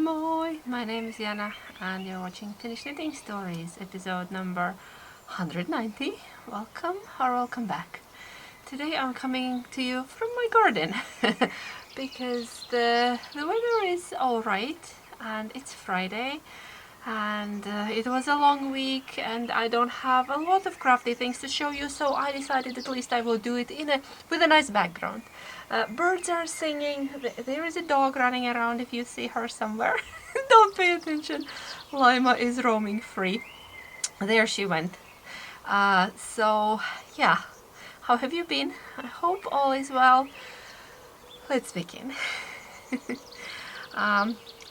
Moi! My name is Jana and you're watching Finnish Knitting Stories, episode number 190. Welcome or welcome back. Today I'm coming to you from my garden because the weather is alright and it's Friday and it was a long week and I don't have a lot of crafty things to show you, so I decided at least I will do it with a nice background. Birds are singing, there is a dog running around if you see her somewhere. Don't pay attention, Lima is roaming free. There she went. So yeah, how have you been? I hope all is well. Let's begin.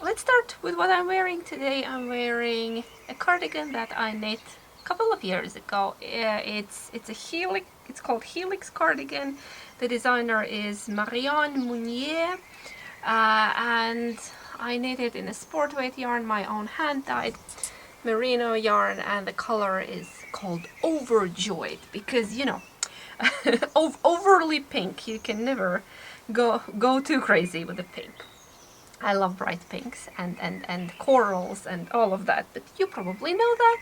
Let's start with what I'm wearing today. I'm wearing a cardigan that I knit a couple of years ago. It's a Helix. It's called Helix cardigan. The designer is Marianne Mounier, and I knit it in a sport weight yarn, my own hand-dyed merino yarn, and the color is called Overjoyed because, you know, overly pink. You can never go too crazy with the pink. I love bright pinks and corals and all of that, but you probably know that.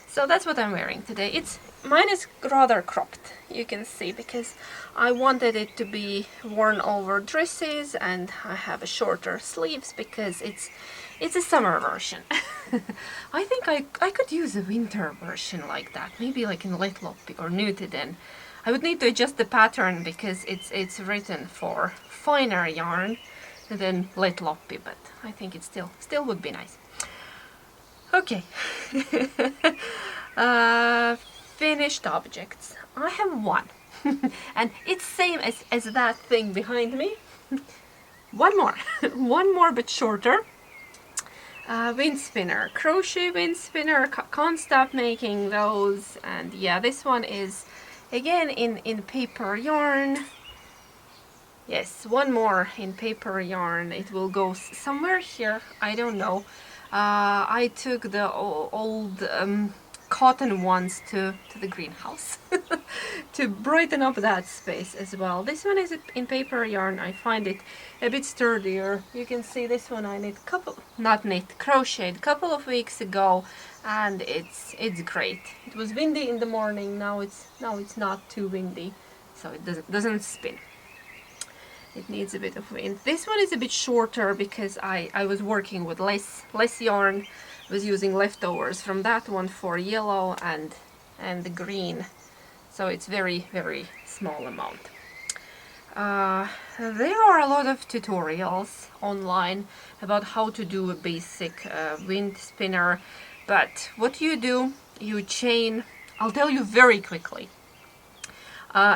So that's what I'm wearing today. Mine is rather cropped, you can see, because I wanted it to be worn over dresses, and I have a shorter sleeves because it's a summer version. I think I could use a winter version like that, maybe like in Letloppi or Nutiden. I would need to adjust the pattern because it's written for finer yarn than Letloppi, but I think it still would be nice. Okay. Finished objects. I have one. And it's same as that thing behind me. One more. One more but shorter. Wind spinner. Crochet wind spinner. Can't stop making those. And yeah, this one is again in paper yarn. Yes, one more in paper yarn. It will go somewhere here, I don't know. I took the old cotton ones to the greenhouse to brighten up that space as well. This one is in paper yarn. I find it a bit sturdier. You can see this one I crocheted a couple of weeks ago, and it's great. It was windy in the morning. Now it's not too windy, so it doesn't spin. It needs a bit of wind. This one is a bit shorter because I was working with less yarn. I was using leftovers from that one for yellow and the green. So it's very small amount. There are a lot of tutorials online about how to do a basic wind spinner. But what you do, you chain. I'll tell you very quickly.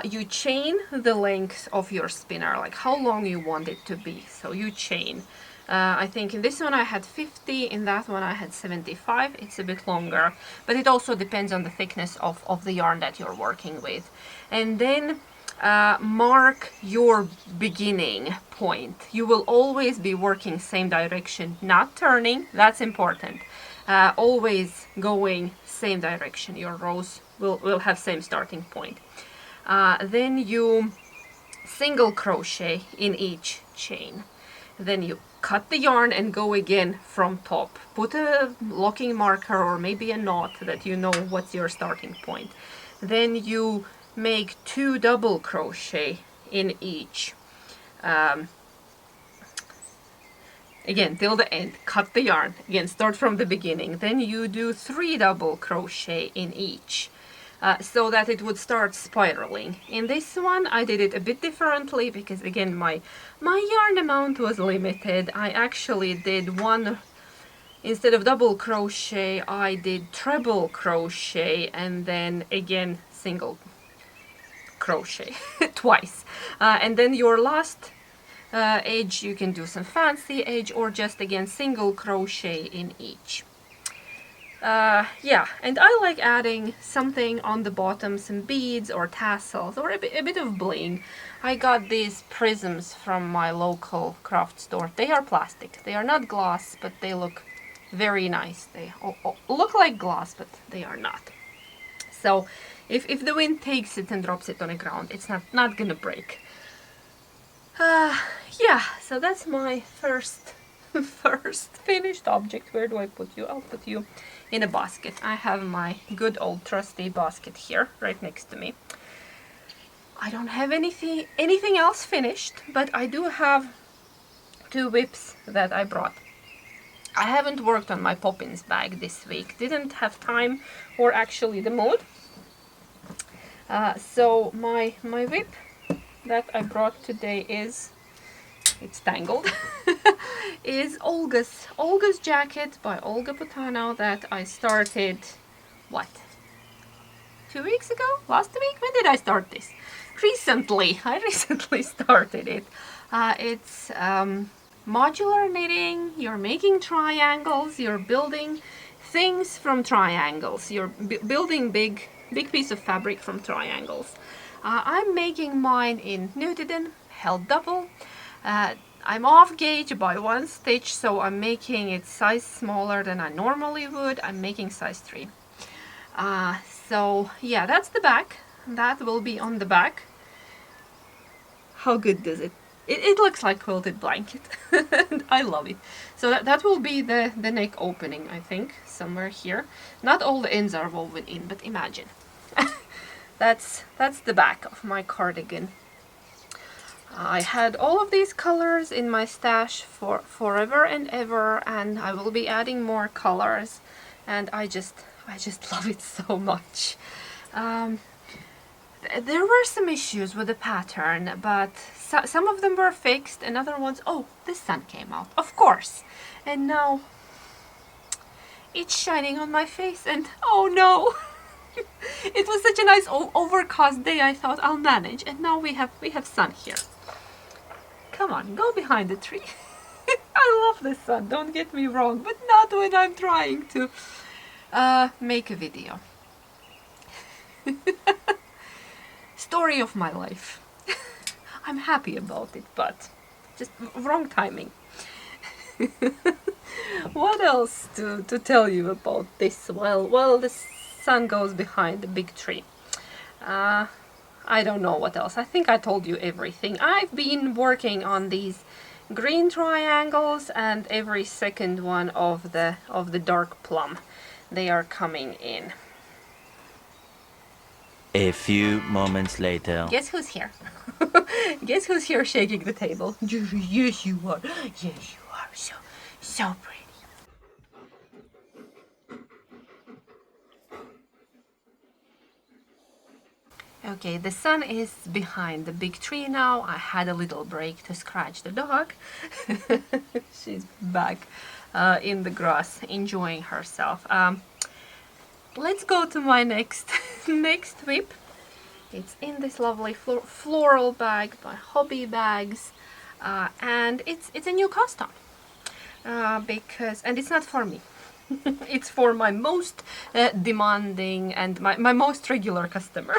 You chain the length of your spinner, like how long you want it to be. So you chain. I think in this one I had 50, in that one I had 75. It's a bit longer, but it also depends on the thickness of the yarn that you're working with. And then mark your beginning point. You will always be working same direction, not turning. That's important. Always going same direction. Your rows will have same starting point. Then you single crochet in each chain. Then you cut the yarn and go again from top. Put a locking marker or maybe a knot that you know what's your starting point. Then you make 2 double crochet in each. Again, till the end, cut the yarn. Again, start from the beginning. Then you do 3 double crochet in each. So that it would start spiraling. In this one I did it a bit differently because again my yarn amount was limited. I actually did one, instead of double crochet I did treble crochet and then again single crochet twice. And then your last edge you can do some fancy edge or just again single crochet in each. Yeah, and I like adding something on the bottom, some beads or tassels or a bit of bling. I got these prisms from my local craft store. They are plastic. They are not glass, but they look very nice. They look like glass, but they are not. So if the wind takes it and drops it on the ground, it's not gonna break. Yeah, so that's my first first finished object. Where do I put you? I'll put you in a basket. I have my good old trusty basket here, right next to me. I don't have anything else finished, but I do have 2 whips that I brought. I haven't worked on my Poppins bag this week. Didn't have time or actually the mood. So my whip that I brought today is, it's tangled, is Olga's jacket by Olga Putano that I started, what, 2 weeks ago? Last week? When did I start this? Recently. I recently started it. It's modular knitting. You're making triangles. You're building things from triangles. You're building big piece of fabric from triangles. I'm making mine in Knitted, held double. I'm off gauge by 1 stitch, so I'm making it size smaller than I normally would. I'm making size 3. So yeah, that's the back. That will be on the back. How good does it? It looks like quilted blanket. And I love it. So that will be the neck opening, I think, somewhere here. Not all the ends are woven in, but imagine. That's the back of my cardigan. I had all of these colors in my stash for forever and ever, and I will be adding more colors, and I just love it so much. There were some issues with the pattern, but some of them were fixed and other ones, oh, the sun came out, of course, and now it's shining on my face, and oh no. It was such a nice overcast day. I thought I'll manage, and now we have sun here. Come on, go behind the tree. I love the sun, don't get me wrong, but not when I'm trying to make a video. Story of my life. I'm happy about it, but just wrong timing. What else to tell you about this? Well, the sun goes behind the big tree. I don't know what else. I think I told you everything. I've been working on these green triangles and every second one of the dark plum. They are coming in. A few moments later. Guess who's here? Guess who's here shaking the table? Yes, you are. Yes, you are. So pretty. Okay, the sun is behind the big tree now. I had a little break to scratch the dog. She's back in the grass enjoying herself. Let's go to my next whip. It's in this lovely floral bag by Hobby Bags, and it's a new custom and it's not for me. It's for my most demanding and my most regular customer.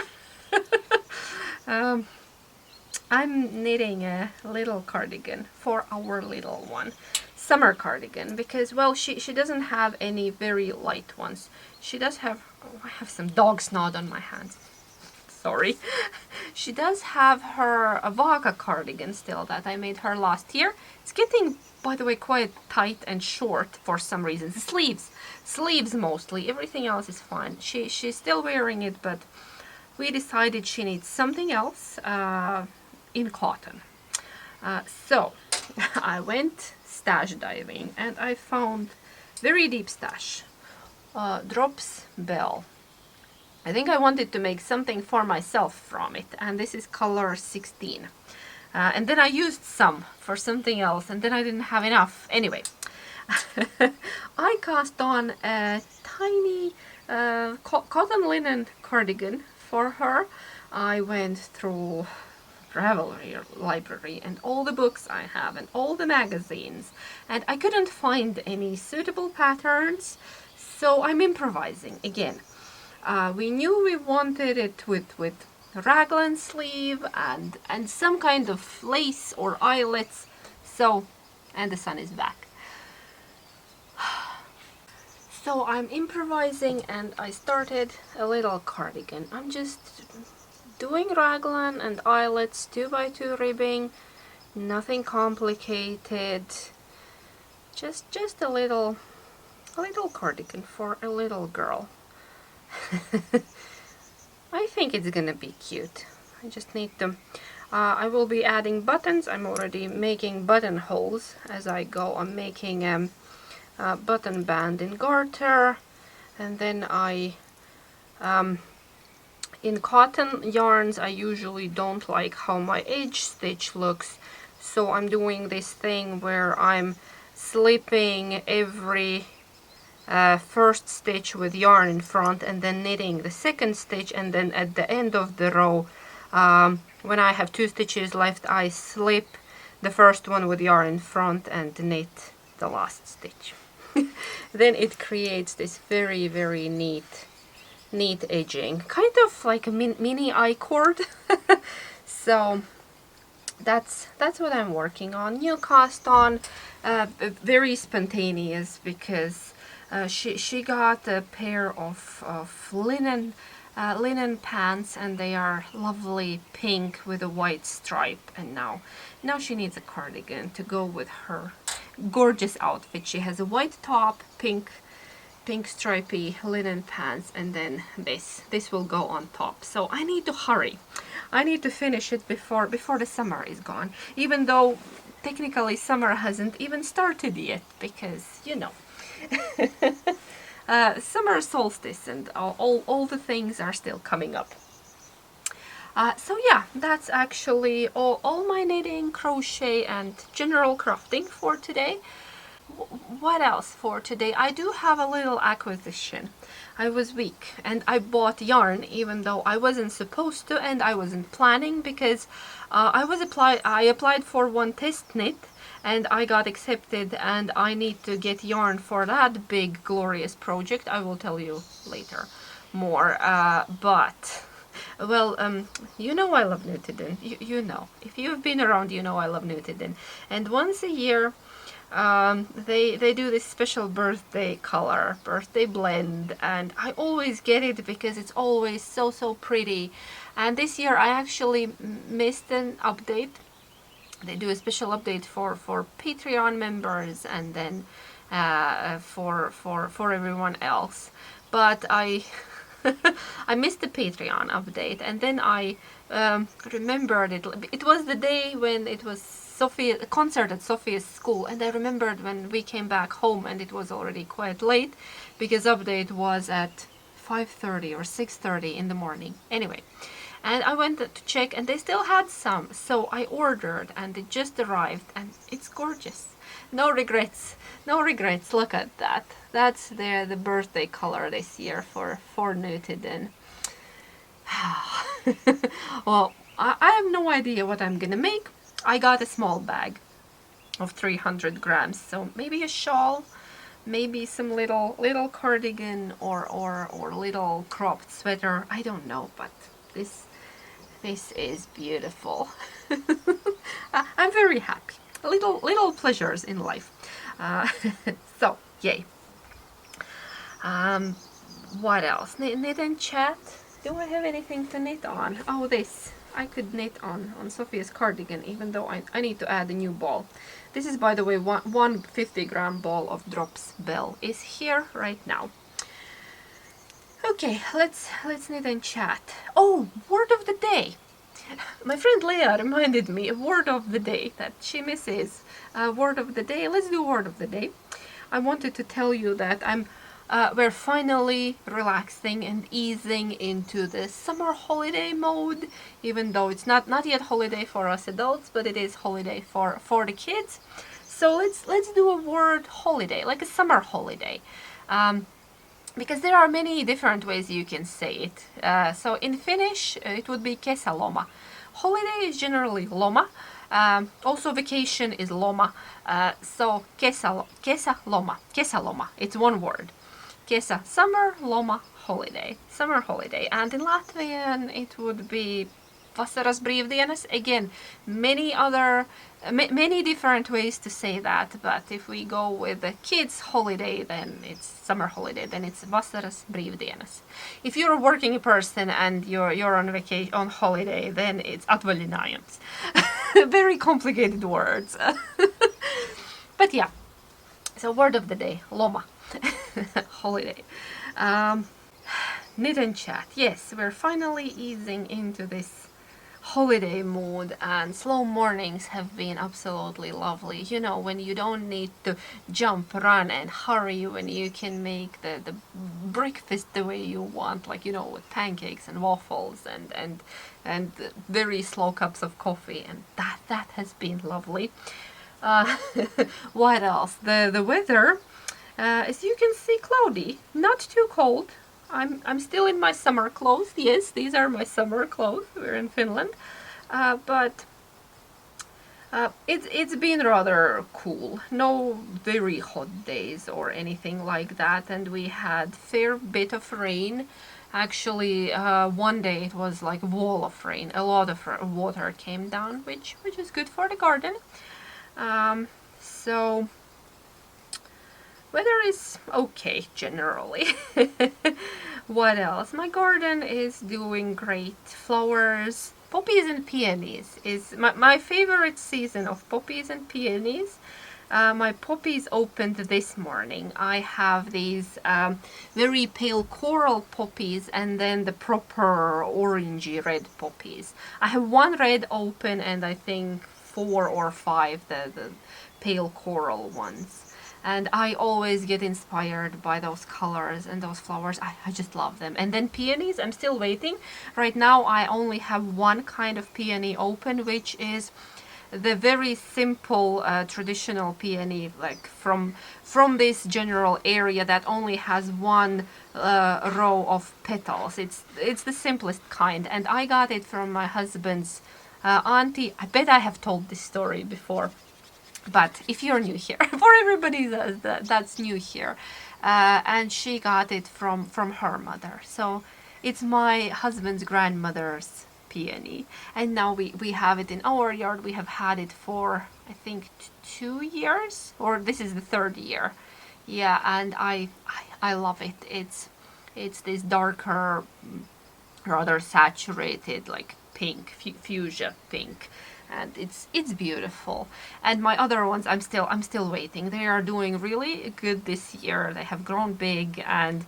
I'm knitting a little cardigan for our little one, summer cardigan, because, well, she doesn't have any very light ones. She does have, oh, I have some dog snot on my hands. Sorry. She does have her Vaga cardigan still that I made her last year. It's getting, by the way, quite tight and short for some reason. The sleeves mostly. Everything else is fine. She's still wearing it, but we decided she needs something else in cotton. So I went stash diving and I found very deep stash. Drops Bell. I think I wanted to make something for myself from it, and this is color 16. And then I used some for something else, and then I didn't have enough. Anyway, I cast on a tiny cotton linen cardigan for her. I went through Ravelry library and all the books I have and all the magazines, and I couldn't find any suitable patterns, so I'm improvising again. We knew we wanted it with raglan sleeve and some kind of lace or eyelets, so, and the sun is back. So I'm improvising and I started a little cardigan. I'm just doing raglan and eyelets 2x2 ribbing, nothing complicated, Just a little cardigan for a little girl. I think it's gonna be cute. I just need to I will be adding buttons. I'm already making buttonholes as I go. I'm making a button band in garter, and then in cotton yarns I usually don't like how my edge stitch looks, so I'm doing this thing where I'm slipping every first stitch with yarn in front and then knitting the second stitch, and then at the end of the row, when I have 2 stitches left, I slip the first one with yarn in front and knit the last stitch. Then it creates this very neat edging, kind of like a mini I-cord. So that's what I'm working on. New cast on, very spontaneous, because she got a pair of linen pants, and they are lovely pink with a white stripe, and now she needs a cardigan to go with her gorgeous outfit. She has a white top, pink stripy linen pants, and then this will go on top. So I need to hurry. I need to finish it before the summer is gone, even though technically summer hasn't even started yet, because you know, summer solstice and all the things are still coming up. So yeah, that's actually all my knitting, crochet and general crafting for today. What else for today? I do have a little acquisition. I was weak and I bought yarn even though I wasn't supposed to, and I wasn't planning, because I applied for one test knit and I got accepted, and I need to get yarn for that big glorious project. I will tell you later more, but well, you know I love Newton. You know, if you've been around, you know I love Newton. And once a year, they do this special birthday color, birthday blend, and I always get it because it's always so pretty. And this year I actually missed an update. They do a special update for Patreon members, and then for everyone else. But I missed the Patreon update, and then I remembered it. It was the day when it was a concert at Sophia's school, and I remembered when we came back home and it was already quite late, because update was at 5:30 or 6:30 in the morning. Anyway, and I went to check and they still had some, so I ordered and it just arrived, and it's gorgeous. No regrets, no regrets. Look at that. That's the birthday color this year for Newton. Well, I have no idea what I'm gonna make. I got a small bag of 300 grams, so maybe a shawl, maybe some little cardigan or little cropped sweater. I don't know, but this is beautiful. I'm very happy. Little pleasures in life. So yay. What else? Knit and chat. Do I have anything to knit on? Oh, this. I could knit on Sophia's cardigan, even though I need to add a new ball. This is, by the way, one 50-gram ball of Drops Bell is here right now. Okay, let's knit and chat. Oh, word of the day. My friend Leah reminded me a word of the day that she misses. Word of the day. Let's do word of the day. I wanted to tell you that we're finally relaxing and easing into the summer holiday mode, even though it's not yet holiday for us adults, but it is holiday for the kids. So let's do a word holiday, like a summer holiday, because there are many different ways you can say it. So in Finnish it would be kesäloma. Holiday is generally loma. Also vacation is loma. So kesäloma. It's one word. Kesä, summer, loma, holiday. Summer holiday. And in Latvian it would be vasaras brīvdienas. Again, many different ways to say that, but if we go with the kids holiday, then it's summer holiday, then it's vasaras brīvdienas. If you're a working person and you're on vacation, on holiday, then it's atvaļinājums. Very complicated words. But yeah. So word of the day, loma, holiday. Knit and chat. Yes, we're finally easing into this holiday mood, and slow mornings have been absolutely lovely. You know, when you don't need to jump, run and hurry, when you can make the breakfast the way you want, like, you know, with pancakes and waffles and very slow cups of coffee, and that has been lovely. uh, what else? The weather, as you can see, cloudy, not too cold. I'm still in my summer clothes. Yes, these are my summer clothes. We're in Finland, but it's been rather cool. No very hot days or anything like that, and we had fair bit of rain. Actually, one day it was like a wall of rain. A lot of water came down, which is good for the garden. So weather is okay generally. What else? My garden is doing great. Flowers, poppies and peonies is my favorite season of poppies and peonies. My poppies opened this morning. I have these very pale coral poppies and then the proper orangey red poppies. I have one red open and I think 4 or 5 the pale coral ones. And I always get inspired by those colors and those flowers. I just love them. And then peonies, I'm still waiting. Right now I only have one kind of peony open, which is the very simple traditional peony, like from this general area that only has one row of petals. It's the simplest kind, and I got it from my husband's auntie. I bet I have told this story before, but if you're new here, for everybody that's new here, and she got it from her mother. So it's my husband's grandmother's peony, and now we have it in our yard. We have had it for I think 2 years, or this is the 3rd year. Yeah, and I love it. It's this darker, rather saturated, like pink, fuchsia pink, and it's beautiful. And my other ones, I'm still waiting. They are doing really good this year. They have grown big and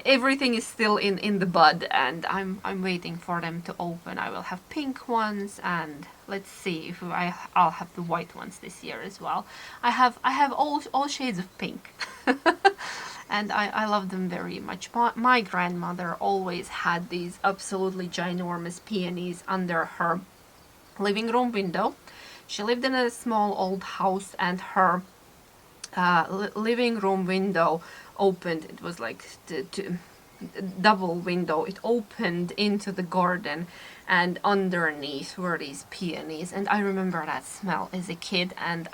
everything is still in the bud, and I'm waiting for them to open. I will have pink ones, and let's see if I'll have the white ones this year as well. I have all shades of pink. And I love them very much. My grandmother always had these absolutely ginormous peonies under her living room window. She lived in a small old house, and her living room window opened. It was like double window. It opened into the garden, and underneath were these peonies, and I remember that smell as a kid, and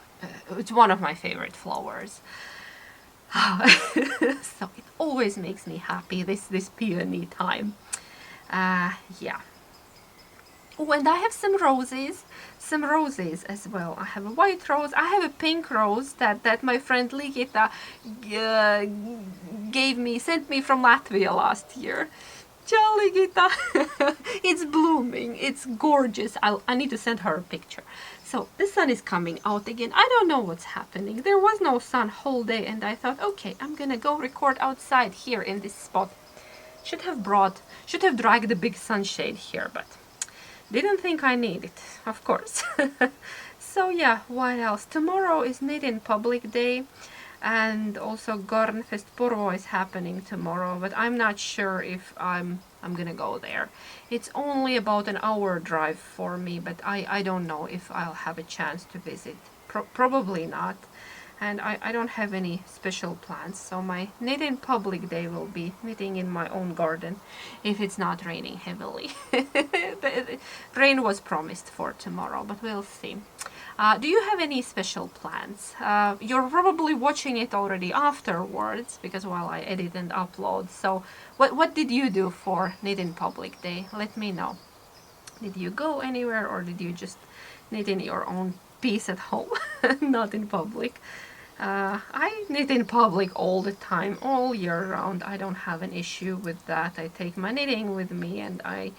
it's one of my favorite flowers. So it always makes me happy, this peony time. Yeah. Oh, and I have some roses as well. I have a white rose. I have a pink rose that my friend Ligita sent me from Latvia last year. Ciao, Ligita. It's blooming. It's gorgeous. I need to send her a picture. So the sun is coming out again. I don't know what's happening. There was no sun whole day, and I thought, okay, I'm gonna go record outside here in this spot. Should have dragged a big sunshade here, but didn't think I need it, of course. So yeah, what else? Tomorrow is Knit in Public Day, and also Garnfest Porvoo is happening tomorrow, but I'm not sure if I'm gonna go there. It's only about an hour drive for me, but I don't know if I'll have a chance to visit. Probably not. And I don't have any special plans, so my Knit in Public Day will be knitting in my own garden, if it's not raining heavily. The rain was promised for tomorrow, but we'll see. Do you have any special plans? You're probably watching it already afterwards, because while I edit and upload. So what did you do for Knit in Public Day? Let me know. Did you go anywhere, or did you just knit in your own peace at home? Not in public. I knit in public all the time, all year round. I don't have an issue with that. I take my knitting with me, and I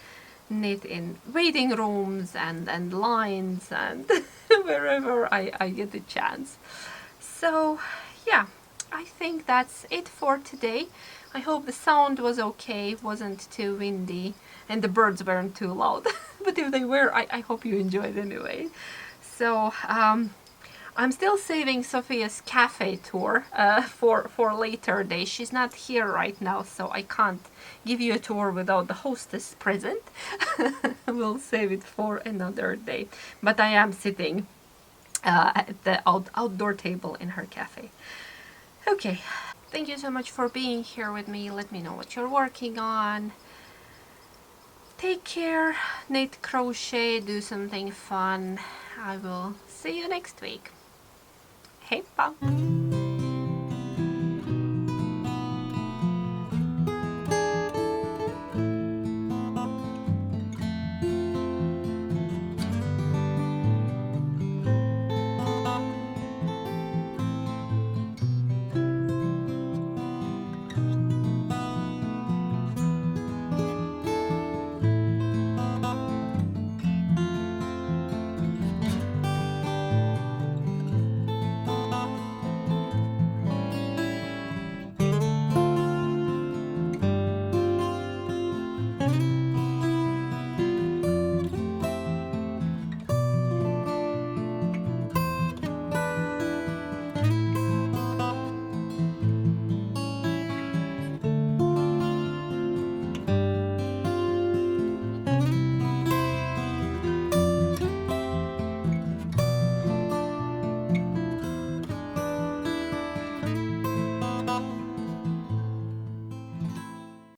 knit in waiting rooms and lines and wherever I get the chance. So yeah, I think that's it for today. I hope the sound was okay, wasn't too windy, and the birds weren't too loud. But if they were, I hope you enjoyed anyway. So I'm still saving Sophia's cafe tour for later days. She's not here right now, so I can't give you a tour without the hostess present. We'll save it for another day. But I am sitting at the outdoor table in her cafe. Okay, thank you so much for being here with me. Let me know what you're working on. Take care, knit, crochet, do something fun. I will see you next week. Hej, pa!